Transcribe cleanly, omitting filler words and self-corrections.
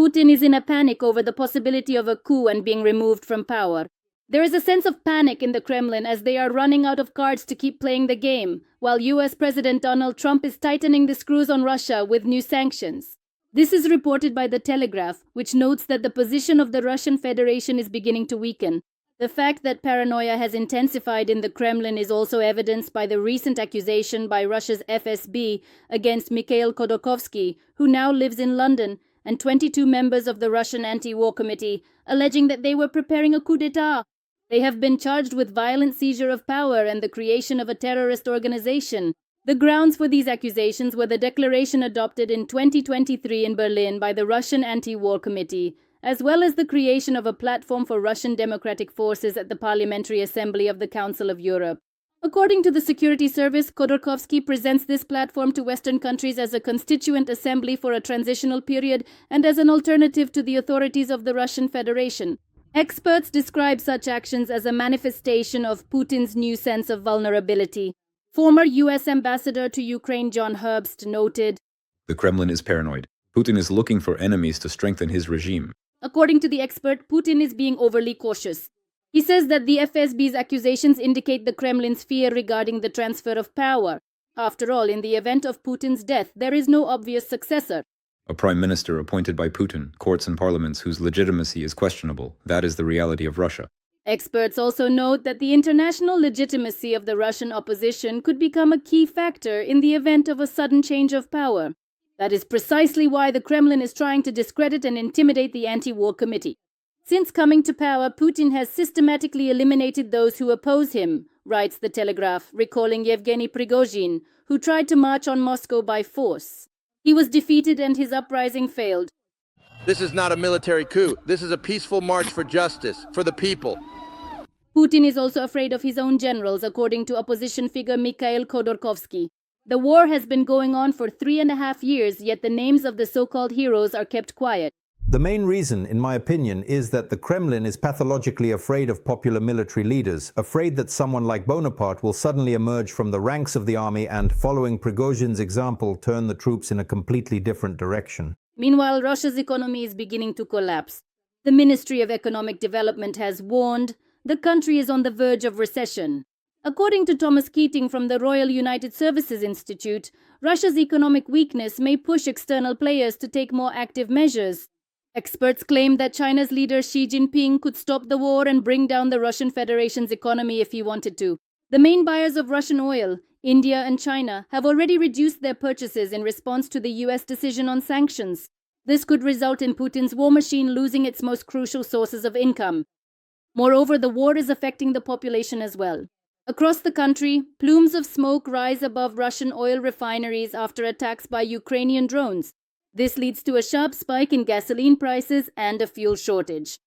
Putin is in a panic over the possibility of a coup and being removed from power. There is a sense of panic in the Kremlin as they are running out of cards to keep playing the game, while US President Donald Trump is tightening the screws on Russia with new sanctions. This is reported by The Telegraph, which notes that the position of the Russian Federation is beginning to weaken. The fact that paranoia has intensified in the Kremlin is also evidenced by the recent accusation by Russia's FSB against Mikhail Khodorkovsky, who now lives in London, and 22 members of the Russian anti-war committee, alleging that they were preparing a coup d'etat. They have been charged with violent seizure of power and the creation of a terrorist organization. The grounds for these accusations were the declaration adopted in 2023 in Berlin by the Russian Anti-War Committee, as well as the creation of a platform for Russian democratic forces at the Parliamentary Assembly of the Council of Europe. According to the security service, Khodorkovsky presents this platform to Western countries as a constituent assembly for a transitional period and as an alternative to the authorities of the Russian Federation. Experts describe such actions as a manifestation of Putin's new sense of vulnerability. Former US Ambassador to Ukraine John Herbst noted, "The Kremlin is paranoid. Putin is looking for enemies to strengthen his regime." According to the expert, Putin is being overly cautious. He says that the FSB's accusations indicate the Kremlin's fear regarding the transfer of power. After all, in the event of Putin's death, there is no obvious successor. A prime minister appointed by Putin, courts and parliaments whose legitimacy is questionable. That is the reality of Russia. Experts also note that the international legitimacy of the Russian opposition could become a key factor in the event of a sudden change of power. That is precisely why the Kremlin is trying to discredit and intimidate the anti-war committee. Since coming to power, Putin has systematically eliminated those who oppose him, writes The Telegraph, recalling Yevgeny Prigozhin, who tried to march on Moscow by force. He was defeated and his uprising failed. This is not a military coup. This is a peaceful march for justice, for the people. Putin is also afraid of his own generals, according to opposition figure Mikhail Khodorkovsky. The war has been going on for 3.5 years, yet the names of the so-called heroes are kept quiet. The main reason, in my opinion, is that the Kremlin is pathologically afraid of popular military leaders, afraid that someone like Bonaparte will suddenly emerge from the ranks of the army and, following Prigozhin's example, turn the troops in a completely different direction. Meanwhile, Russia's economy is beginning to collapse. The Ministry of Economic Development has warned the country is on the verge of recession. According to Thomas Keating from the Royal United Services Institute, Russia's economic weakness may push external players to take more active measures. Experts claim that China's leader Xi Jinping could stop the war and bring down the Russian Federation's economy if he wanted to. The main buyers of Russian oil, India and China, have already reduced their purchases in response to the US decision on sanctions. This could result in Putin's war machine losing its most crucial sources of income. Moreover, the war is affecting the population as well. Across the country, plumes of smoke rise above Russian oil refineries after attacks by Ukrainian drones. This leads to a sharp spike in gasoline prices and a fuel shortage.